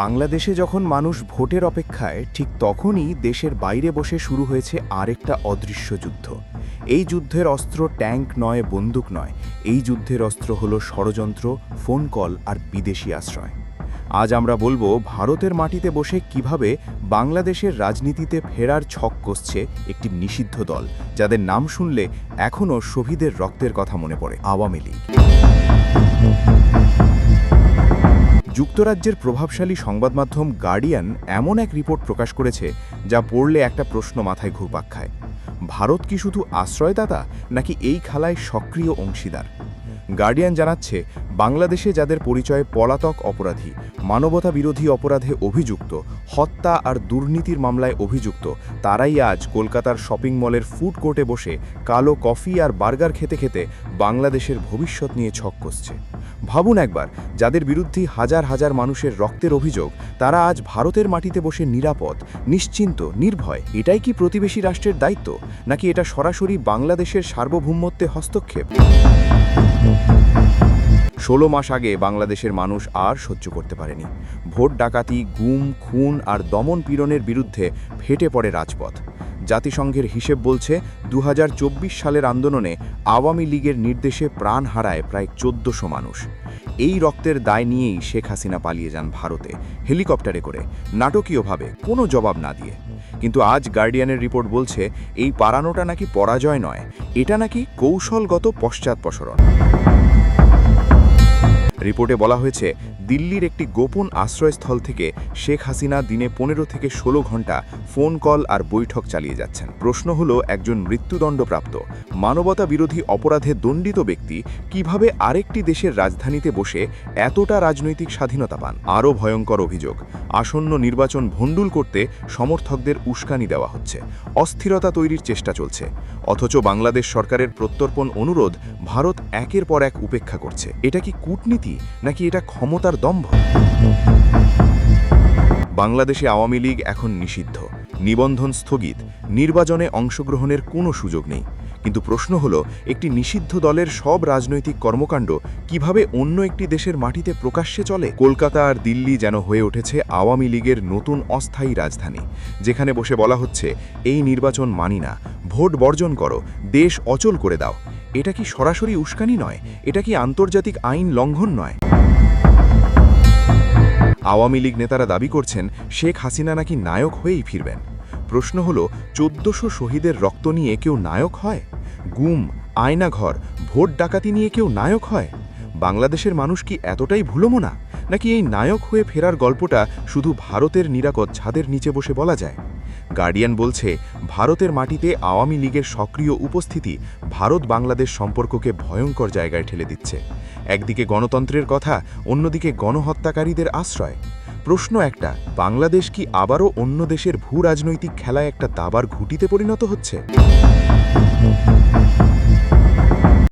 বাংলাদেশে যখন মানুষ ভোটের অপেক্ষায়, ঠিক তখনই দেশের বাইরে বসে শুরু হয়েছে আরেকটা অদৃশ্য যুদ্ধ। এই যুদ্ধের অস্ত্র ট্যাঙ্ক নয়, বন্দুক নয়। এই যুদ্ধের অস্ত্র হলো ষড়যন্ত্র, ফোন কল আর বিদেশি আশ্রয়। আজ আমরা বলবো ভারতের মাটিতে বসে কিভাবে বাংলাদেশের রাজনীতিতে ফেরার ছক কষছে একটি নিষিদ্ধ দল, যাদের নাম শুনলে এখনও শহীদের রক্তের কথা মনে পড়ে, আওয়ামী লীগ। যুক্তরাজ্যের প্রভাবশালী সংবাদমাধ্যম গার্ডিয়ান এমন এক রিপোর্ট প্রকাশ করেছে যা পড়লে একটা প্রশ্ন মাথায় ঘুরপাক খায়। ভারত কি শুধু আশ্রয়দাতা, নাকি এই খেলায় সক্রিয় অংশীদার? গার্ডিয়ান জানাচ্ছে, বাংলাদেশে যাদের পরিচয় পলাতক অপরাধী, মানবতা বিরোধী অপরাধে অভিযুক্ত, হত্যা আর দুর্নীতির মামলায় অভিযুক্ত, তারাই আজ কলকাতার শপিং মলের ফুড কোর্টে বসে কালো কফি আর বার্গার খেতে খেতে বাংলাদেশের ভবিষ্যৎ নিয়ে ছক কষছে। ভাবুন একবার, যাদের বিরুদ্ধে হাজার হাজার মানুষের রক্তের অভিযোগ, তারা আজ ভারতের মাটিতে বসে নিরাপদ, নিশ্চিন্ত, নির্ভয়। এটাই কি প্রতিবেশী রাষ্ট্রের দায়িত্ব, নাকি এটা সরাসরি বাংলাদেশের সার্বভৌমত্বে হস্তক্ষেপ? 16 মাস আগে বাংলাদেশের মানুষ আর সহ্য করতে পারেনি। ভোট ডাকাতি, গুম, খুন আর দমন পীড়নের বিরুদ্ধে ফেটে পড়ে রাজপথ। জাতিসংঘের হিসেব বলছে 2024 সালের আন্দোলনে আওয়ামী লীগের নির্দেশে প্রাণ হারায় প্রায় 1400 মানুষ। এই রক্তের দায় নিয়েই শেখ হাসিনা পালিয়ে যান ভারতে, হেলিকপ্টারে করে, নাটকীয়ভাবে, কোনো জবাব না দিয়ে। কিন্তু আজ গার্ডিয়ানের রিপোর্ট বলছে, এই পালানোটা নাকি পরাজয় নয়, এটা নাকি কৌশলগত পশ্চাৎপসরণ। রিপোর্টে বলা হয়েছে, দিল্লির একটি গোপন আশ্রয়স্থল থেকে শেখ হাসিনা দিনে 15 থেকে 16 ঘন্টা ফোন কল আর বৈঠক চালিয়ে যাচ্ছেন। প্রশ্ন হলো, একজন মৃত্যুদণ্ডপ্রাপ্ত, মানবতা বিরোধী অপরাধে দণ্ডিত ব্যক্তি কিভাবে আরেকটি দেশের রাজধানীতে বসে এতটা রাজনৈতিক স্বাধীনতা পান? আরও ভয়ঙ্কর অভিযোগ, আসন্ন নির্বাচন ভণ্ডুল করতে সমর্থকদের উস্কানি দেওয়া হচ্ছে, অস্থিরতা তৈরির চেষ্টা চলছে। অথচ বাংলাদেশ সরকারের প্রত্যর্পণ অনুরোধ ভারত একের পর এক উপেক্ষা করছে। এটা কি কূটনীতি, নাকি এটা ক্ষমতার দম্ভ? বাংলাদেশে আওয়ামী লীগ এখন নিষিদ্ধ, নিবন্ধন স্থগিত, নির্বাচনে অংশগ্রহণের কোনো সুযোগ নেই। কিন্তু প্রশ্ন হলো, একটি নিষিদ্ধ দলের সব রাজনৈতিক কর্মকাণ্ড কিভাবে অন্য একটি দেশের মাটিতে প্রকাশ্যে চলে? কলকাতা আর দিল্লি যেন হয়ে উঠেছে আওয়ামী লীগের নতুন অস্থায়ী রাজধানী, যেখানে বসে বলা হচ্ছে, এই নির্বাচন মানি না, ভোট বর্জন করো, দেশ অচল করে দাও। এটা কি সরাসরি উস্কানি নয়? এটা কি আন্তর্জাতিক আইন লঙ্ঘন নয়? আওয়ামী লীগ নেতারা দাবি করছেন, শেখ হাসিনা নাকি নায়ক হয়েই ফিরবেন। প্রশ্ন হলো, 1400 শহীদের রক্ত নিয়ে কেউ নায়ক হয়? গুম, আয়নাঘর, ভোট ডাকাতি নিয়ে কেউ নায়ক হয়? বাংলাদেশের মানুষ কি এতটাই ভুলোমনা, নাকি এই নায়ক হয়ে ফেরার গল্পটা শুধু ভারতের নিরাপদ ছাদের নিচে বসে বলা যায়? গার্ডিয়ান বলছে, ভারতের মাটিতে আওয়ামী লীগের সক্রিয় উপস্থিতি ভারত বাংলাদেশ সম্পর্ককে ভয়ঙ্কর জায়গায় ঠেলে দিচ্ছে। একদিকে গণতন্ত্রের কথা, অন্যদিকে গণহত্যাকারীদের আশ্রয়। প্রশ্ন একটা, বাংলাদেশ কি আবারও অন্য দেশের ভূ রাজনৈতিক খেলায় একটা দাবার ঘুঁটিতে পরিণত হচ্ছে?